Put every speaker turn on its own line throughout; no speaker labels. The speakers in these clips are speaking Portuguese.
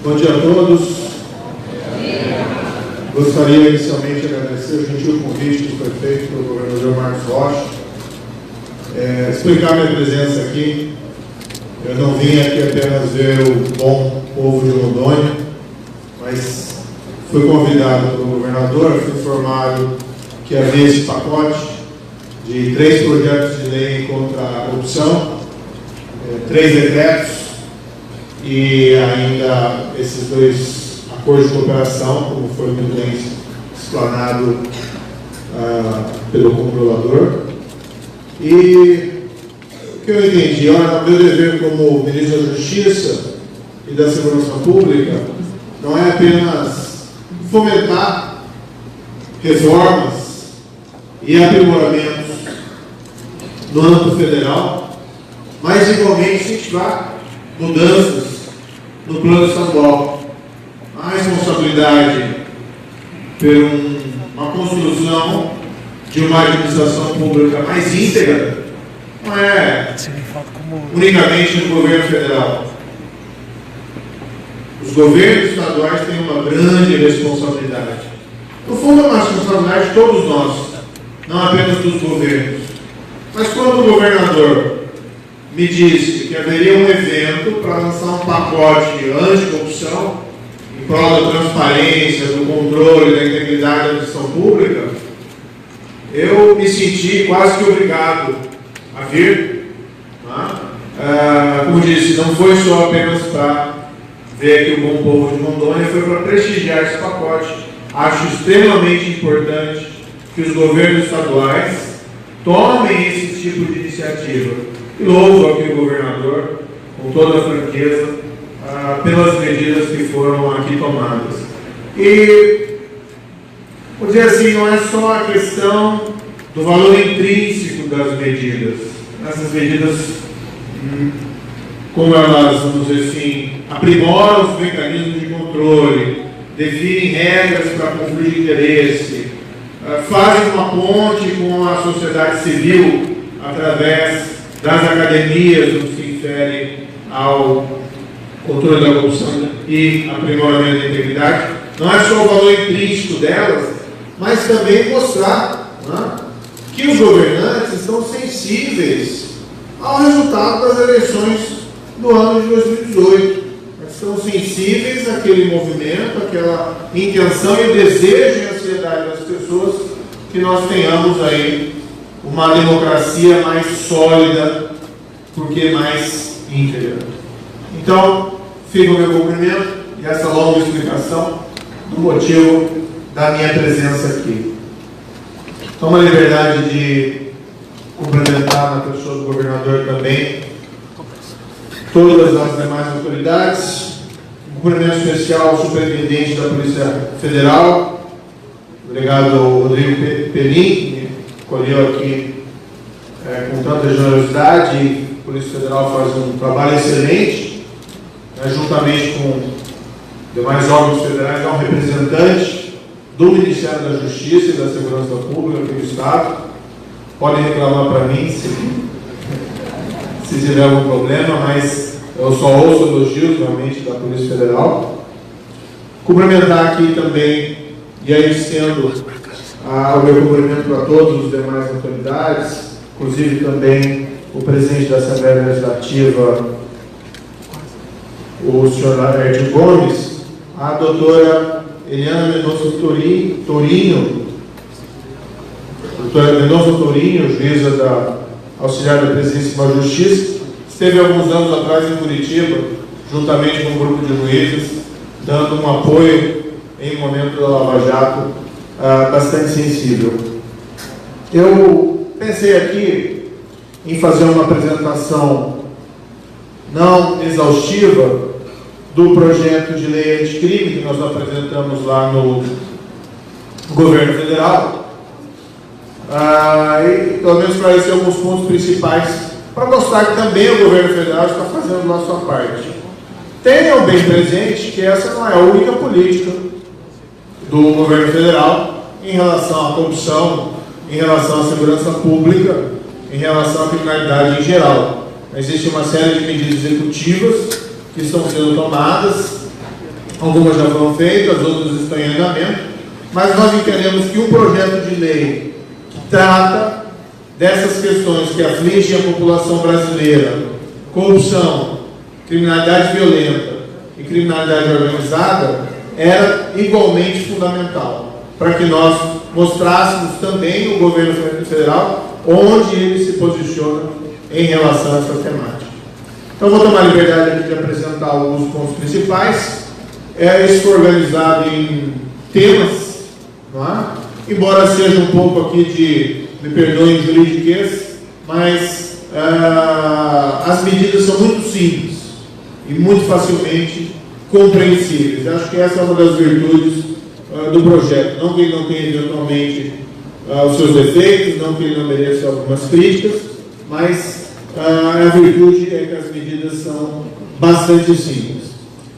Bom dia a todos. Gostaria inicialmente de agradecer o gentil convite que foi feito pelo governador Marcos Rocha. Explicar minha presença aqui. Eu não vim aqui apenas ver o bom povo de Rondônia, mas fui convidado pelo governador, fui informado que havia esse pacote de 3 projetos de lei contra a corrupção, 3 decretos e ainda esses 2 acordos de cooperação, como foi muito bem explanado pelo controlador. E o que eu entendi, meu dever como ministro da Justiça e da Segurança Pública não é apenas fomentar reformas e aprimoramentos no âmbito federal, mas igualmente incentivar mudanças no plano estadual. A responsabilidade por uma construção de uma administração pública mais íntegra não é unicamente no governo federal. Os governos estaduais têm uma grande responsabilidade. No fundo, é uma responsabilidade de todos nós, não apenas dos governos. Mas quando o governador me disse que haveria um evento para lançar um pacote anticorrupção em prol da transparência, do controle, da integridade da administração pública, eu me senti quase que obrigado a vir. Como disse, não foi só apenas para ver aqui o bom povo de Rondônia, foi para prestigiar esse pacote. Acho extremamente importante que os governos estaduais tomem esse tipo de iniciativa. E louvo aqui o governador, com toda a franqueza, pelas medidas que foram aqui tomadas. E, vou dizer assim, não é só a questão do valor intrínseco das medidas. Essas medidas, como elas, vamos dizer assim, aprimoram os mecanismos de controle, definem regras para conflito de interesse, fazem uma ponte com a sociedade civil através das academias, no que se refere ao controle da corrupção e aprimoramento da integridade. Não é só o valor intrínseco delas, mas também mostrar que os governantes estão sensíveis ao resultado das eleições do ano de 2018. Estão sensíveis àquele movimento, àquela intenção e desejo e ansiedade das pessoas que nós tenhamos aí uma democracia mais sólida, porque mais íntegra. Então, fica o meu cumprimento e essa longa explicação do motivo da minha presença aqui. Tomo a liberdade de cumprimentar na pessoa do governador também todas as demais autoridades. Um cumprimento especial ao superintendente da Polícia Federal, o delegado Rodrigo Penin, que escolheu aqui com tanta generosidade. E a Polícia Federal faz um trabalho excelente, juntamente com demais órgãos federais, é um representante do Ministério da Justiça e da Segurança Pública aqui do Estado. Podem reclamar para mim se tiver algum problema, mas eu só ouço elogios realmente da Polícia Federal. Cumprimentar aqui também, e aí estendo o meu cumprimento para todos os demais autoridades, inclusive também o presidente da Assembleia Legislativa, o senhor Edil Gomes, a doutora Eliana Mendonça Tourinho, juíza da auxiliar da Presidência da Justiça, esteve alguns anos atrás em Curitiba, juntamente com um grupo de juízes, dando um apoio em um momento da Lava Jato bastante sensível. Eu pensei aqui em fazer uma apresentação não exaustiva do projeto de lei anticrime que nós apresentamos lá no governo federal, e pelo menos esclarecer alguns pontos principais para mostrar que também o governo federal está fazendo a sua parte. Tenham bem presente que essa não é a única política do governo federal em relação à corrupção, em relação à segurança pública em relação à criminalidade em geral. Existe uma série de medidas executivas que estão sendo tomadas, algumas já foram feitas, outras estão em andamento, mas nós entendemos que um projeto de lei que trata dessas questões que afligem a população brasileira, corrupção, criminalidade violenta e criminalidade organizada, era igualmente fundamental, para que nós mostrássemos também o governo federal onde ele se posiciona em relação a essa temática. Então, vou tomar a liberdade aqui de apresentar alguns pontos principais. Isso foi organizado em temas, não é? Embora seja um pouco aqui de, me perdoem, juridiquês, mas as medidas são muito simples e muito facilmente compreensíveis. Acho que essa é uma das virtudes do projeto. Não que ele não tenha eventualmente os seus defeitos, não que ele não mereça algumas críticas, mas a virtude é que as medidas são bastante simples.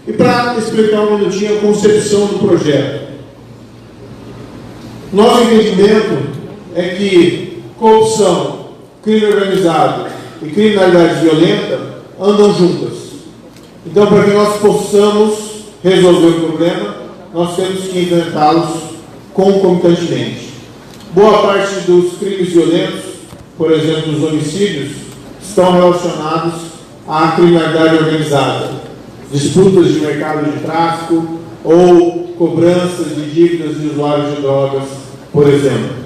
E para explicar um minutinho a concepção do projeto. Nosso entendimento é que corrupção, crime organizado e criminalidade violenta andam juntas. Então, para que nós possamos resolver o problema, nós temos que enfrentá-los concomitantemente. Boa parte dos crimes violentos, por exemplo, os homicídios, estão relacionados à criminalidade organizada. Disputas de mercado de tráfico ou cobranças de dívidas de usuários de drogas, por exemplo.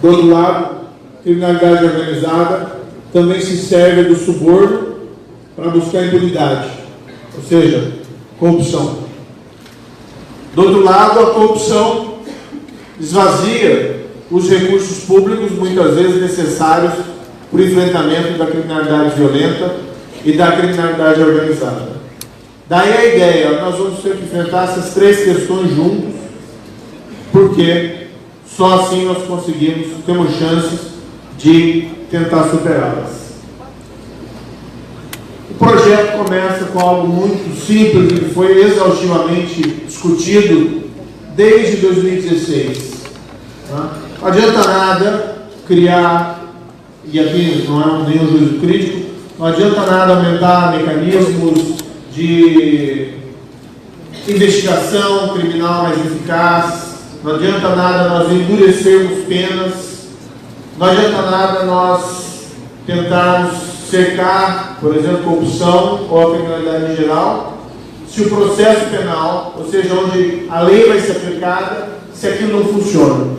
Do outro lado, criminalidade organizada também se serve do suborno para buscar impunidade, ou seja, corrupção. Do outro lado, a corrupção esvazia os recursos públicos, muitas vezes necessários para o enfrentamento da criminalidade violenta e da criminalidade organizada. Daí a ideia, nós vamos ter que enfrentar essas três questões juntos, porque só assim nós temos chances de tentar superá-las. O projeto começa com algo muito simples e que foi exaustivamente discutido desde 2016. Não adianta nada criar, e aqui não é nenhum juízo crítico, não adianta nada aumentar mecanismos de investigação criminal mais eficaz, não adianta nada nós endurecermos penas, não adianta nada nós tentarmos cercar, por exemplo, corrupção ou a criminalidade em geral, se o processo penal, ou seja, onde a lei vai ser aplicada, se aquilo não funciona.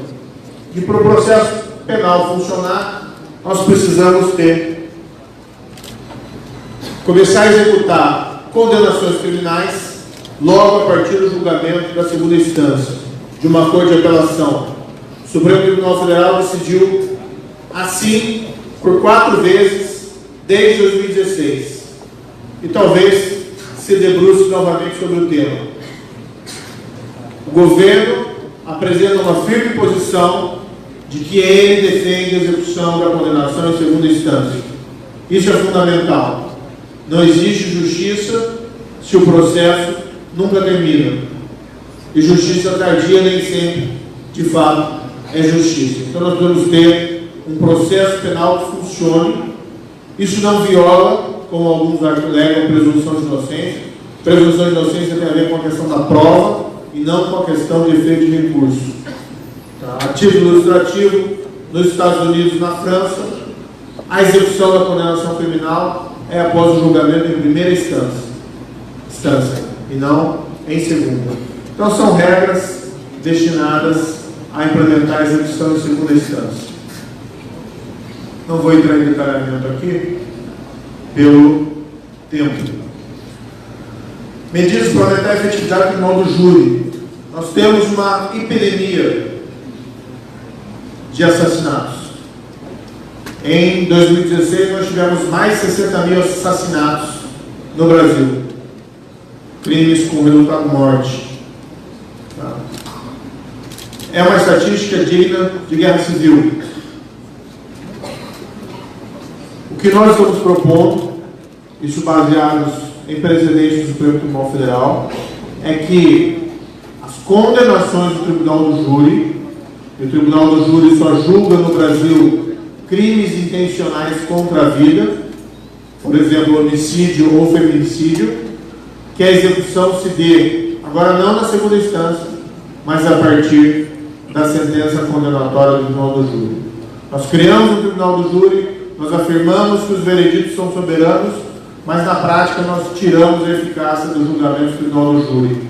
E para o processo penal funcionar, nós precisamos começar a executar condenações criminais logo a partir do julgamento da segunda instância de uma corte de apelação. O Supremo Tribunal Federal decidiu assim por 4 vezes desde 2016 e talvez se debruce novamente sobre o tema. O governo apresenta uma firme posição de que ele defende a execução da condenação em segunda instância. Isso é fundamental. Não existe justiça se o processo nunca termina. E justiça tardia nem sempre, de fato, é justiça. Então nós devemos ter um processo penal que funcione. Isso não viola, como alguns alegam, a presunção de inocência. Presunção de inocência tem a ver com a questão da prova e não com a questão de efeito de recurso. A título ilustrativo, nos Estados Unidos e na França, a execução da condenação criminal é após o julgamento em primeira instância e não em segunda. Então são regras destinadas a implementar a execução em segunda instância. Não vou entrar em detalhamento aqui pelo tempo. Medidas para aumentar a efetividade criminal do júri. Nós temos uma epidemia de assassinatos. Em 2016, nós tivemos mais de 60 mil assassinatos no Brasil. Crimes com resultado morte. É uma estatística digna de guerra civil. O que nós estamos propondo, isso baseados em precedentes do Supremo Tribunal Federal, é que as condenações do Tribunal do Júri, e o Tribunal do Júri só julga no Brasil crimes intencionais contra a vida, por exemplo, homicídio ou feminicídio, que a execução se dê, agora não na segunda instância, mas a partir da sentença condenatória do Tribunal do Júri. Nós criamos o Tribunal do Júri, nós afirmamos que os vereditos são soberanos, mas na prática nós tiramos a eficácia do julgamento do Tribunal do Júri.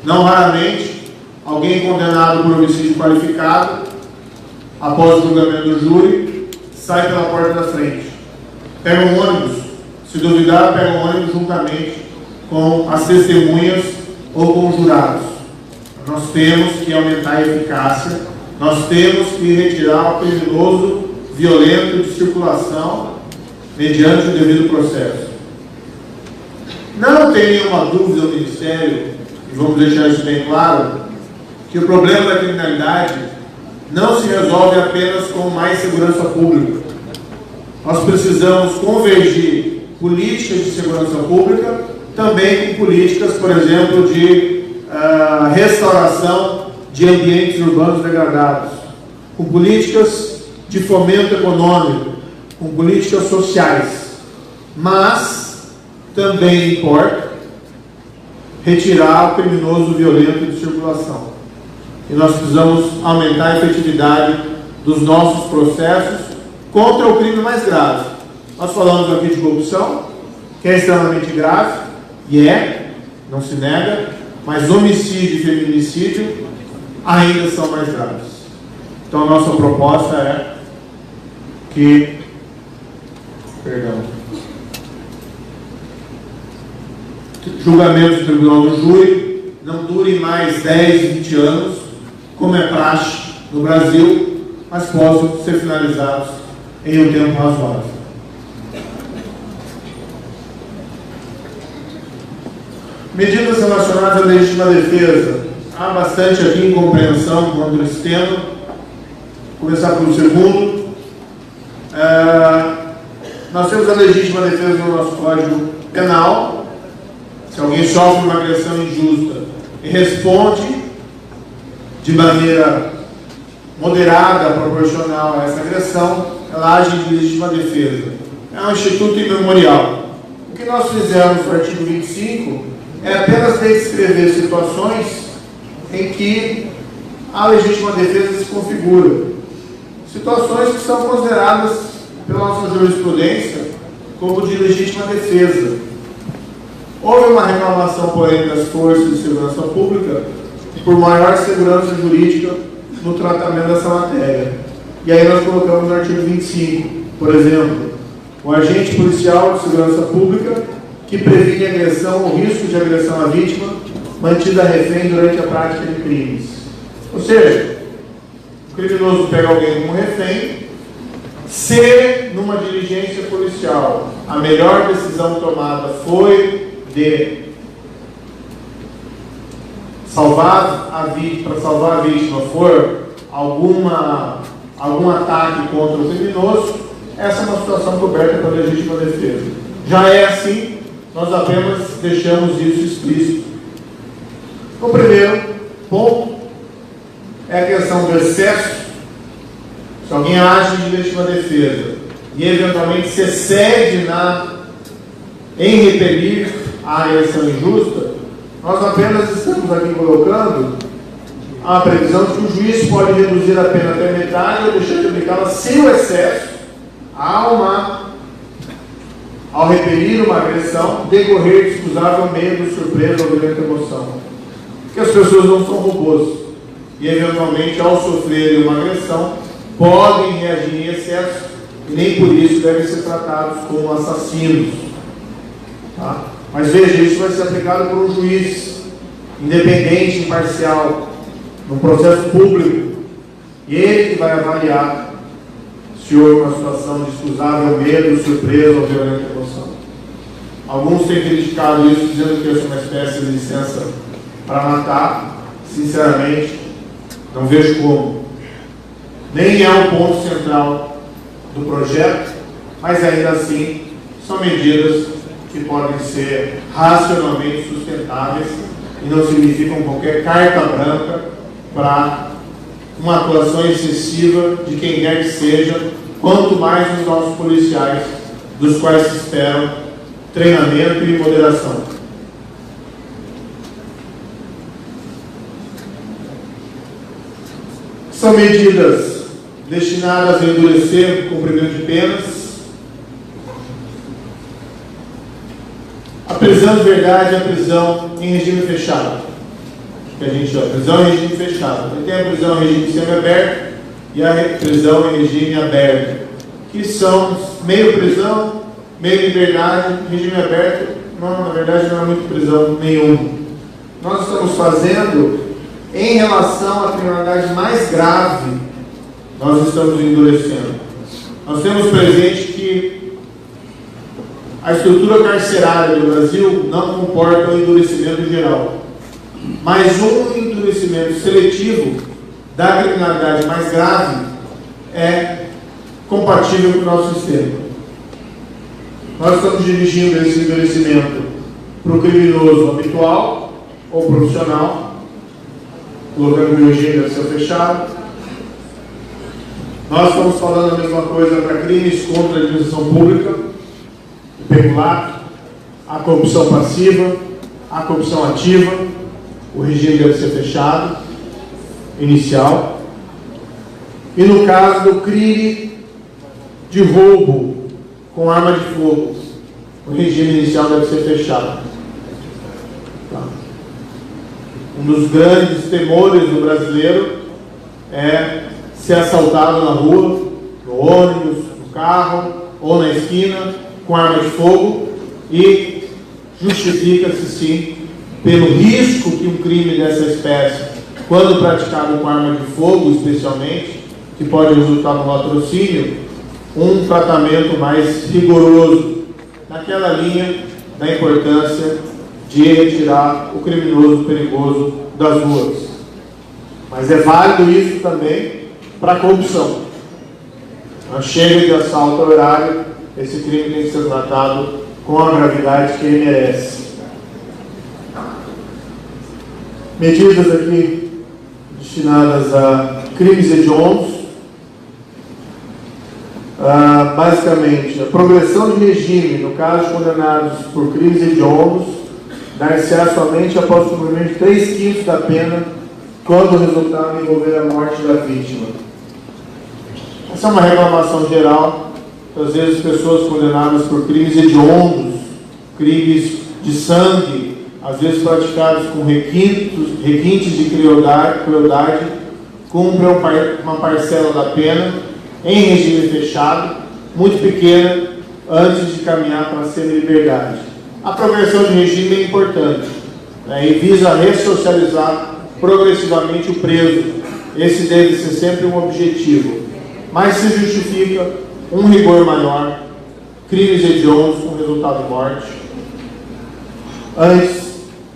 Não raramente, alguém condenado por homicídio qualificado, após o julgamento do júri, sai pela porta da frente. Pega um ônibus, se duvidar, pega um ônibus juntamente com as testemunhas ou com os jurados. Nós temos que aumentar a eficácia, nós temos que retirar o criminoso violento de circulação mediante o devido processo. Não tem nenhuma dúvida no Ministério, e vamos deixar isso bem claro, que o problema da criminalidade não se resolve apenas com mais segurança pública. Nós precisamos convergir políticas de segurança pública também com políticas, por exemplo, de restauração de ambientes urbanos degradados, com políticas de fomento econômico, com políticas sociais. Mas também importa retirar o criminoso violento de circulação. E nós precisamos aumentar a efetividade dos nossos processos contra o crime mais grave. Nós falamos aqui de corrupção, que é extremamente grave, e não se nega, mas homicídio e feminicídio ainda são mais graves. Então a nossa proposta é que, julgamentos do Tribunal do Júri não durem mais 10, 20 anos, como é praxe no Brasil, mas possam ser finalizados em um tempo razoável. Medidas relacionadas à legítima defesa. Há bastante aqui incompreensão quanto a esse tema. Vou começar pelo segundo. Nós temos a legítima defesa no nosso Código Penal. Se alguém sofre uma agressão injusta e responde de maneira moderada, proporcional a essa agressão, ela age de legítima defesa. É um instituto imemorial. O que nós fizemos no artigo 25 é apenas descrever situações em que a legítima defesa se configura. Situações que são consideradas pela nossa jurisprudência como de legítima defesa. Houve uma reclamação, porém, das forças de segurança pública por maior segurança jurídica no tratamento dessa matéria. E aí nós colocamos no artigo 25, por exemplo, o agente policial de segurança pública que previne agressão ou risco de agressão à vítima mantida refém durante a prática de crimes. Ou seja, o criminoso pega alguém como refém, se numa diligência policial a melhor decisão tomada foi de salvar a vítima, para salvar a vítima for algum ataque contra o criminoso, essa é uma situação coberta pela legítima defesa. Já é assim, nós apenas deixamos isso explícito. O primeiro ponto é a questão do excesso. Se alguém age de legítima defesa e eventualmente se excede em repelir a agressão injusta, nós apenas estamos aqui colocando a previsão de que o juiz pode reduzir a pena até metade ou deixar de aplicá-la sem o excesso ao repelir uma agressão, decorrer de excusável medo, surpresa ou violenta emoção. Porque as pessoas não são robôs e, eventualmente, ao sofrerem uma agressão, podem reagir em excesso e nem por isso devem ser tratados como assassinos. Tá? Mas veja, isso vai ser aplicado por um juiz independente, imparcial, num processo público, e ele que vai avaliar se houve uma situação de excusável medo, surpresa ou violenta emoção. Alguns têm criticado isso, dizendo que isso é uma espécie de licença para matar. Sinceramente, não vejo como. Nem é um ponto central do projeto, mas ainda assim são medidas que podem ser racionalmente sustentáveis e não significam qualquer carta branca para uma atuação excessiva de quem quer que seja quanto mais nos nossos policiais, dos quais se esperam treinamento e moderação. São medidas destinadas a endurecer o cumprimento de penas. A prisão de verdade é a prisão em regime fechado, que a gente chama prisão em regime fechado. Tem a prisão em regime semiaberto e a prisão em regime aberto, que são meio prisão, meio liberdade. Regime aberto, não, na verdade, não é muito prisão nenhuma. Nós estamos fazendo, em relação à criminalidade mais grave, nós estamos endurecendo. Nós temos presente que a estrutura carcerária do Brasil não comporta um endurecimento geral, mas um endurecimento seletivo da criminalidade mais grave é compatível com o nosso sistema. Nós estamos dirigindo esse endurecimento para o criminoso habitual ou profissional, colocando o regime deve ser fechado. Nós estamos falando a mesma coisa para crimes contra a administração pública, o peculato, a corrupção passiva, a corrupção ativa. O regime deve ser fechado, inicial. E no caso do crime de roubo com arma de fogo, o regime inicial deve ser fechado. Tá. Um dos grandes temores do brasileiro é ser assaltado na rua, no ônibus, no carro ou na esquina com arma de fogo, e justifica-se sim pelo risco que um crime dessa espécie, quando praticado com arma de fogo especialmente, que pode resultar no latrocínio, um tratamento mais rigoroso, naquela linha da importância de retirar o criminoso perigoso das ruas. Mas é válido isso também para a corrupção. Não chega de assalto ao erário, esse crime tem que ser tratado com a gravidade que ele merece. Medidas aqui destinadas a crimes hediondos. Basicamente, a progressão de regime, no caso de condenados por crimes hediondos, dar-se-á somente após o cumprimento de 3/5 da pena, quando o resultado envolver a morte da vítima. Essa é uma reclamação geral. Às vezes, pessoas condenadas por crimes hediondos, crimes de sangue, às vezes praticados com requintes de crueldade, cumprem uma parcela da pena em regime fechado, muito pequena, antes de caminhar para a semi-liberdade. A progressão de regime é importante, né, e visa ressocializar progressivamente o preso. Esse deve ser sempre um objetivo. Mas se justifica um rigor maior, crimes hediondos com resultado de morte, antes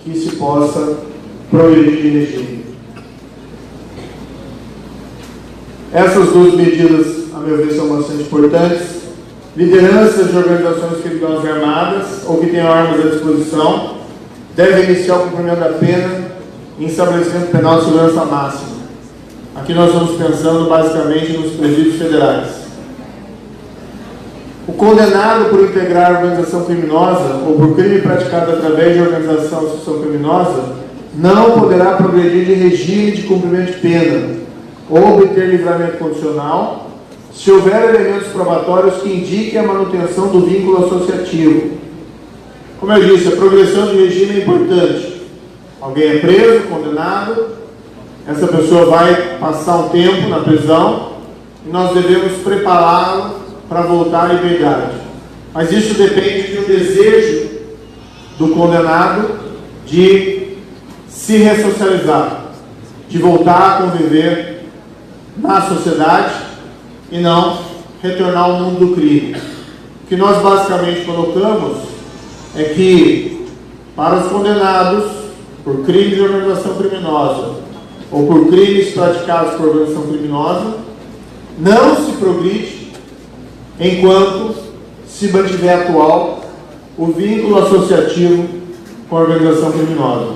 que se possa progredir de regime. Essas duas medidas, a meu ver, são bastante importantes. Lideranças de organizações criminosas armadas ou que tenham armas à disposição devem iniciar o cumprimento da pena em estabelecimento penal de segurança máxima. Aqui nós estamos pensando basicamente nos presídios federais. O condenado por integrar organização criminosa ou por crime praticado através de organização ou associação criminosa não poderá progredir de regime de cumprimento de pena ou obter livramento condicional se houver elementos probatórios que indiquem a manutenção do vínculo associativo. Como eu disse, a progressão de regime é importante. Alguém é preso, condenado, essa pessoa vai passar um tempo na prisão e nós devemos prepará-lo para voltar à liberdade. Mas isso depende de um desejo do condenado de se ressocializar, de voltar a conviver na sociedade e não retornar ao mundo do crime. O que nós basicamente colocamos é que para os condenados por crimes de organização criminosa ou por crimes praticados por organização criminosa, não se progride enquanto se mantiver atual o vínculo associativo com a organização criminosa.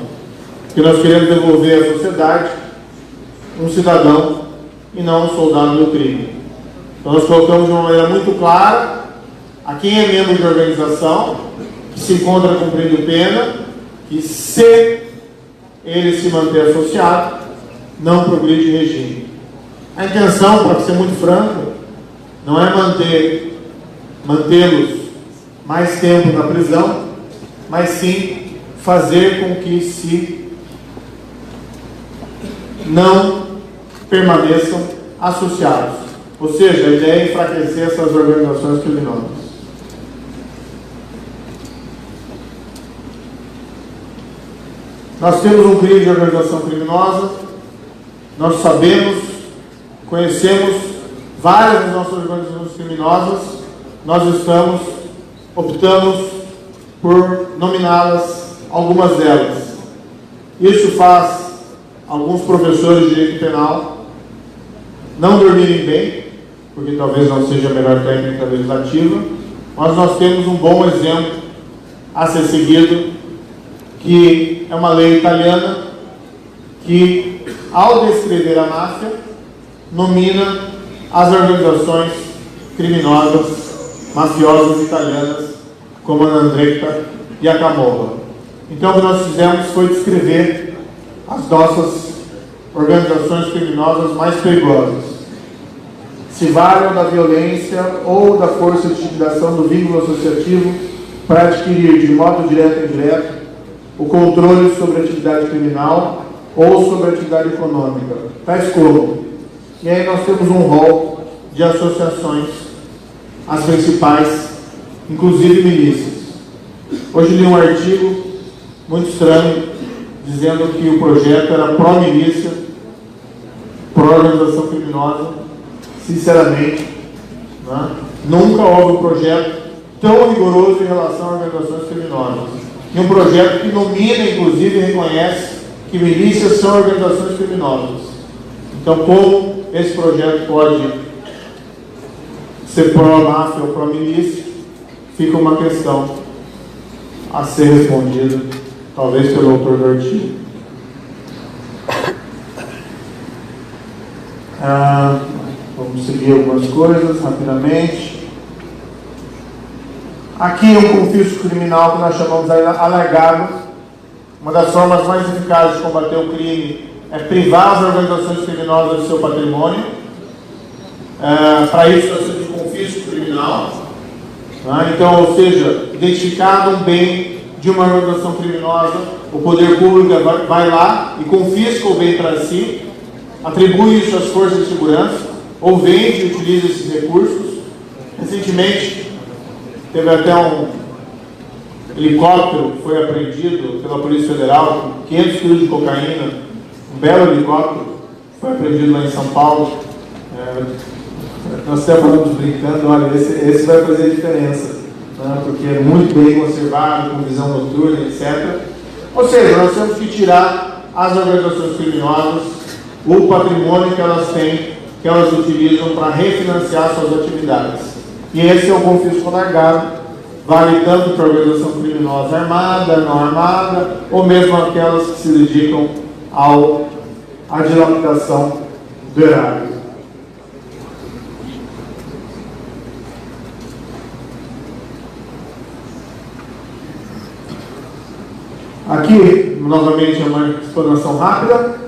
Que nós queremos devolver à sociedade um cidadão e não um soldado do crime.
Então nós colocamos de uma maneira muito clara a quem é membro de organização, que se encontra cumprindo pena, que se ele se manter associado, não progride regime. A intenção, para ser muito franco, não é mantê-los mais tempo na prisão, mas sim fazer com que se não permaneçam associados. Ou seja, a ideia é enfraquecer essas organizações criminosas. Nós temos um crime de organização criminosa, nós sabemos, conhecemos várias das nossas organizações criminosas, nós optamos por nominá-las, algumas delas. Isso faz alguns professores de direito penal não dormirem bem, porque talvez não seja a melhor técnica legislativa, mas nós temos um bom exemplo a ser seguido, que é uma lei italiana que, ao descrever a máfia, nomina as organizações criminosas, mafiosas italianas, como a 'Ndrangheta e a Camorra. Então, o que nós fizemos foi descrever as nossas organizações criminosas mais perigosas. Se valham da violência ou da força de intimidação do vínculo associativo para adquirir, de modo direto ou indireto, o controle sobre a atividade criminal ou sobre a atividade econômica, tais como. E aí nós temos um rol de associações, as principais, inclusive milícias. Hoje li um artigo muito estranho, dizendo que o projeto era pró-milícia, pró-organização criminosa. Sinceramente, né? Nunca houve um projeto tão rigoroso em relação a organizações criminosas. E um projeto que nomina, inclusive, e reconhece que milícias são organizações criminosas. Então, como esse projeto pode ser pró-máfia ou pró-milícia, fica uma questão a ser respondida, talvez pelo autor do artigo. Vamos seguir algumas coisas rapidamente. Aqui um confisco criminal que nós chamamos de alargado. Uma das formas mais eficazes de combater o crime é privar as organizações criminosas do seu patrimônio. Para isso, nós temos um confisco criminal. Então, ou seja, identificado um bem de uma organização criminosa, o poder público vai lá e confisca o bem para si, atribui isso às forças de segurança, ou vende e utiliza esses recursos. Recentemente, teve até um helicóptero que foi apreendido pela Polícia Federal, com 500 quilos de cocaína, um belo helicóptero, foi apreendido lá em São Paulo. Nós até falamos brincando, olha, esse vai fazer a diferença, né? Porque é muito bem conservado, com visão noturna, etc. Ou seja, nós temos que tirar as organizações criminosas o patrimônio que elas têm, que elas utilizam para refinanciar suas atividades. E esse é o confisco alargado, vale tanto para a organização criminosa armada, não armada, ou mesmo aquelas que se dedicam à dilapidação do erário. Aqui, novamente, é uma explanação rápida.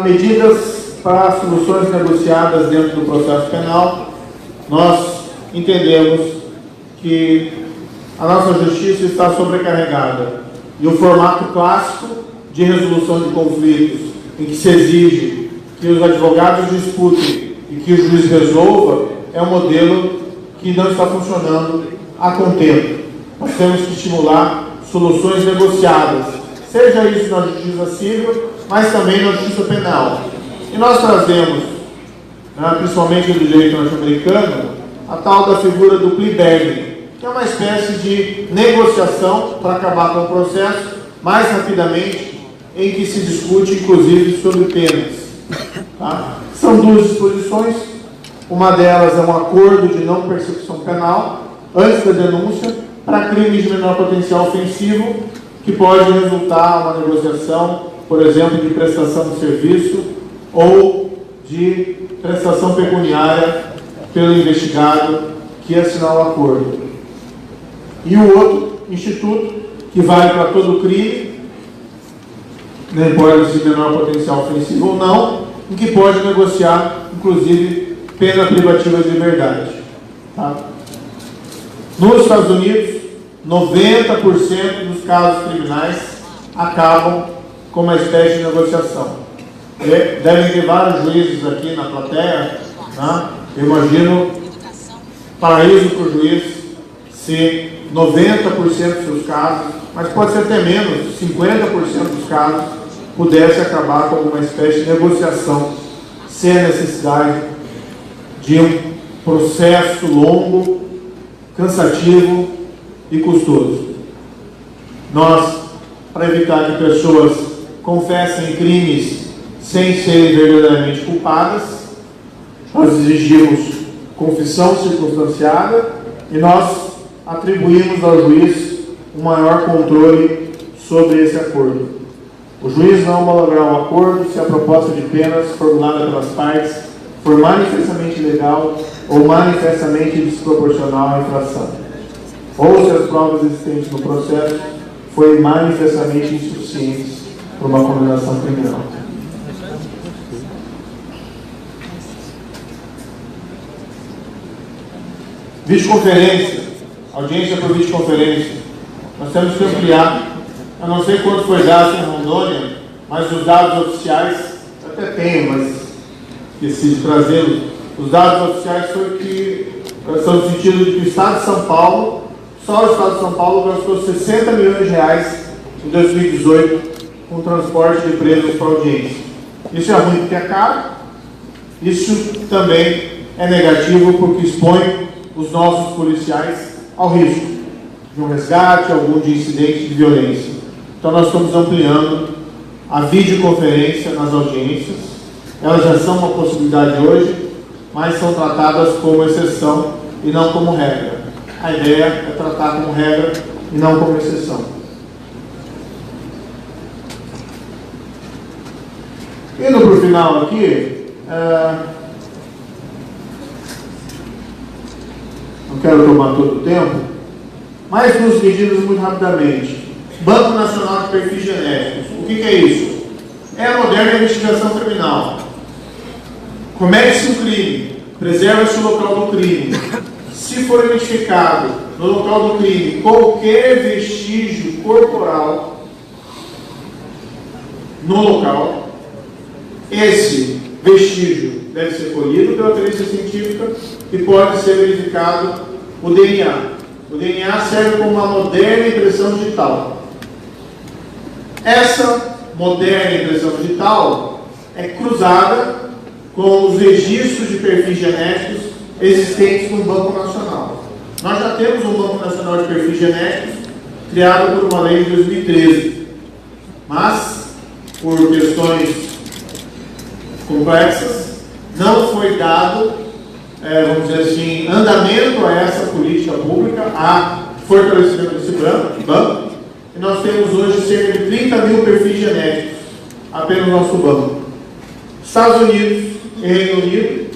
Medidas para soluções negociadas dentro do processo penal. Nós entendemos que a nossa justiça está sobrecarregada e o formato clássico de resolução de conflitos, em que se exige que os advogados disputem e que o juiz resolva, é um modelo que não está funcionando a contento. Nós temos que estimular soluções negociadas, seja isso na justiça civil, mas também na justiça penal. E nós trazemos, principalmente do direito norte-americano, a tal da figura do plea bargaining, que é uma espécie de negociação para acabar com o processo mais rapidamente, em que se discute inclusive sobre penas. Tá? São duas disposições. Uma delas é um acordo de não persecução penal antes da denúncia para crimes de menor potencial ofensivo, que pode resultar uma negociação, por exemplo, de prestação de serviço ou de prestação pecuniária pelo investigado que assinar o acordo. E o outro instituto, que vale para todo crime, não importa se menor potencial ofensivo ou não, em que pode negociar, inclusive, pena privativa de liberdade. Tá? Nos Estados Unidos, 90% dos casos criminais acabam com uma espécie de negociação. Devem ter vários juízes aqui na plateia, né? Eu imagino paraíso para o juiz se 90% dos seus casos, mas pode ser até menos, 50% dos casos, pudesse acabar com uma espécie de negociação, sem a necessidade de um processo longo, cansativo e custoso. Nós, para evitar que pessoas confessem crimes sem serem verdadeiramente culpadas, nós exigimos confissão circunstanciada e nós atribuímos ao juiz um maior controle sobre esse acordo. O juiz não homologará um acordo se a proposta de penas formulada pelas partes for manifestamente ilegal ou manifestamente desproporcional à infração, ou se as provas existentes no processo forem manifestamente insuficientes para uma condenação criminal. Videoconferência, audiência por videoconferência. Nós temos que ampliar. Eu não sei quanto foi gasto em Rondônia, mas os dados oficiais, eu até tenho, mas esqueci de trazê-los. Os dados oficiais são no sentido de que o Estado de São Paulo, só o Estado de São Paulo gastou 60 milhões de reais em 2018 com transporte de presos para audiência. Isso é ruim porque é caro, isso também é negativo porque expõe os nossos policiais ao risco de um resgate, algum de incidente de violência. Então nós estamos ampliando a videoconferência nas audiências. Elas já são uma possibilidade hoje, mas são tratadas como exceção e não como regra. A ideia é tratar como regra e não como exceção. Indo para o final aqui, não quero tomar todo o tempo, mas duas medidas muito rapidamente. Banco Nacional de Perfis Genéticos. O que é isso? É a moderna investigação criminal. Comete-se um crime, preserva-se o local do crime. Se for identificado no local do crime qualquer vestígio corporal no local, esse vestígio deve ser colhido pela perícia científica e pode ser verificado o DNA. O DNA serve como uma moderna impressão digital. Essa moderna impressão digital é cruzada com os registros de perfis genéticos existentes no Banco Nacional. Nós já temos um Banco Nacional de Perfis Genéticos criado por uma lei de 2013, mas por questões complexas não foi dado, vamos dizer assim, andamento a essa política pública, a fortalecimento desse banco, e nós temos hoje cerca de 30 mil perfis genéticos apenas no nosso banco. Estados Unidos e Reino Unido,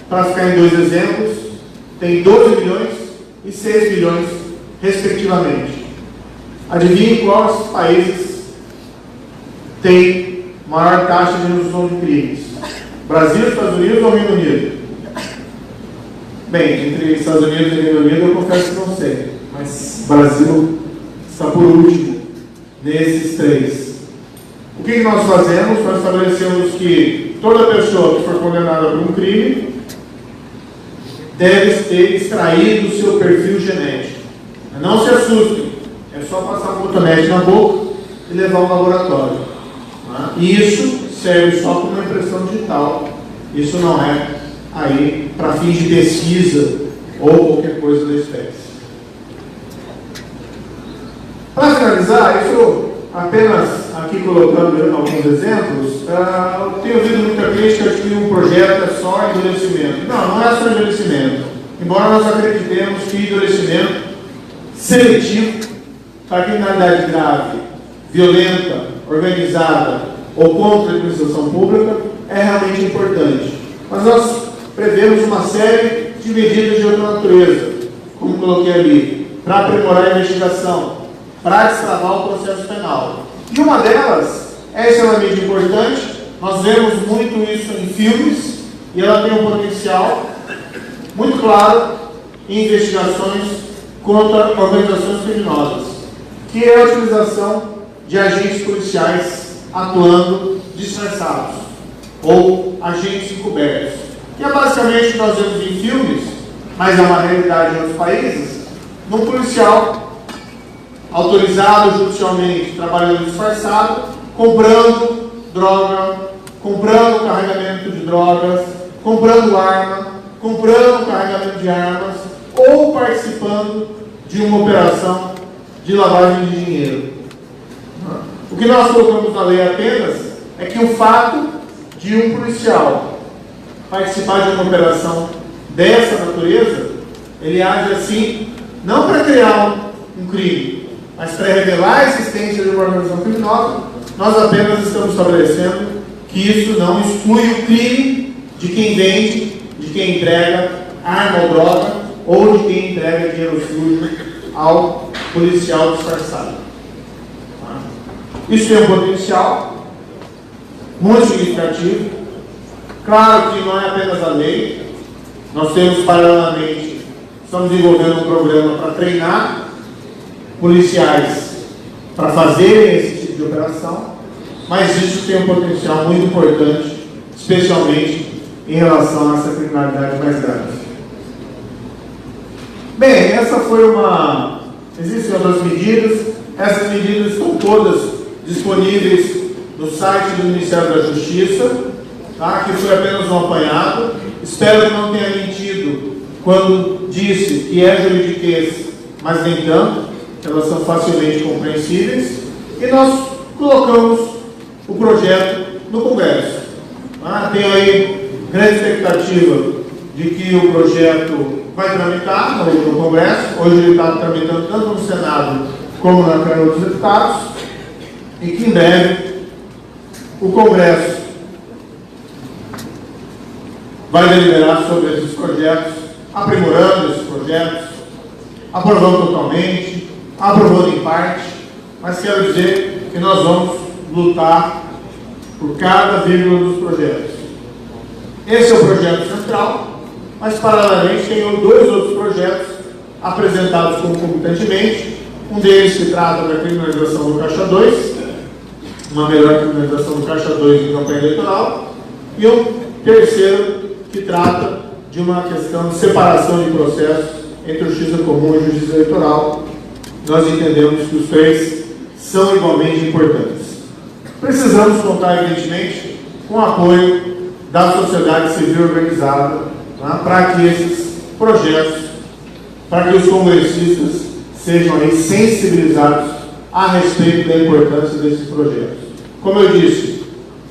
para ficar em dois exemplos, tem 12 milhões e 6 milhões, respectivamente. Adivinhem quais países têm maior taxa de redução de crimes? Brasil, Estados Unidos ou Reino Unido? Bem, entre Estados Unidos e Reino Unido eu confesso que não sei, mas Brasil está por último nesses três. O que nós fazemos? Nós estabelecemos que toda pessoa que for condenada por um crime deve ter extraído o seu perfil genético. Não se assustem, é só passar um cotonete na boca e levar ao laboratório. E isso serve só como uma impressão digital. Isso não é aí para fins de pesquisa ou qualquer coisa da espécie. Para finalizar, isso apenas aqui colocando alguns exemplos, eu tenho ouvido muita crítica de que um projeto é só endurecimento. Não é só endurecimento. Embora nós acreditemos que endurecimento seletivo para criminalidade grave, violenta, organizada ou contra a administração pública é realmente importante. Mas nós prevemos uma série de medidas de outra natureza, como coloquei ali, para aprimorar a investigação, para destravar o processo penal. E uma delas é extremamente importante, nós vemos muito isso em filmes, e ela tem um potencial muito claro em investigações contra organizações criminosas, que é a utilização de agentes policiais atuando disfarçados, ou agentes encobertos. Que é basicamente o que nós vemos em filmes, mas é uma realidade em outros países, num policial autorizado judicialmente, trabalhando disfarçado, comprando droga, comprando carregamento de drogas, comprando arma, comprando carregamento de armas, ou participando de uma operação de lavagem de dinheiro. O que nós colocamos na lei apenas é que o fato de um policial participar de uma operação dessa natureza, ele age assim, não para criar um crime, mas para revelar a existência de uma organização criminosa. Nós apenas estamos estabelecendo que isso não exclui o crime de quem vende, de quem entrega arma ou droga, ou de quem entrega dinheiro sujo ao policial disfarçado. Isso tem um potencial muito significativo. Claro que não é apenas a lei, nós temos paralelamente, estamos desenvolvendo um programa para treinar policiais para fazerem esse tipo de operação, mas isso tem um potencial muito importante, especialmente em relação a essa criminalidade mais grave. Bem, essa foi uma... Existem outras medidas, essas medidas estão todas disponíveis no site do Ministério da Justiça, tá? Que foi apenas um apanhado. Espero que não tenha mentido quando disse que é juridiquês, mas nem tanto, elas são facilmente compreensíveis, e nós colocamos o projeto no Congresso. Tá? Tenho aí grande expectativa de que o projeto vai tramitar no Congresso. Hoje ele está tramitando tanto no Senado como na Câmara dos Deputados, e que em breve o Congresso vai deliberar sobre esses projetos, aprimorando esses projetos, aprovando totalmente, aprovando em parte, mas quero dizer que nós vamos lutar por cada vírgula dos projetos. Esse é o projeto central, mas paralelamente tem dois outros projetos apresentados concomitantemente. Um deles que trata da criminalização do Caixa 2, uma melhor criminalização do Caixa 2 em campanha eleitoral, e um terceiro que trata de uma questão de separação de processos entre justiça comum e justiça eleitoral. Nós entendemos que os três são igualmente importantes. Precisamos contar, evidentemente, com o apoio da sociedade civil organizada, né, para que esses projetos, para que os congressistas sejam aí sensibilizados a respeito da importância desses projetos. Como eu disse,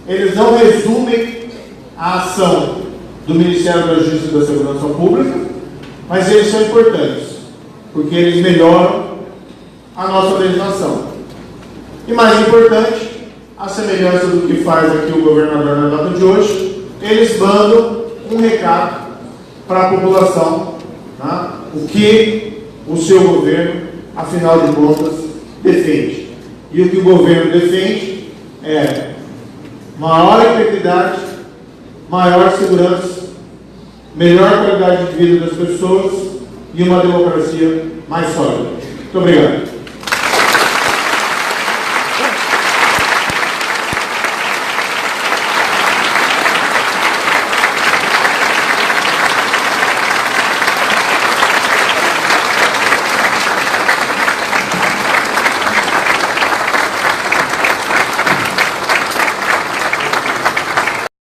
eles não resumem a ação do Ministério da Justiça e da Segurança Pública, mas eles são importantes, porque eles melhoram a nossa legislação. E mais importante, a semelhança do que faz aqui o governador na data de hoje, eles mandam um recado para a população, né, o que o seu governo, afinal de contas, defende. E o que o governo defende é maior integridade, maior segurança, melhor qualidade de vida das pessoas e uma democracia mais sólida. Muito obrigado.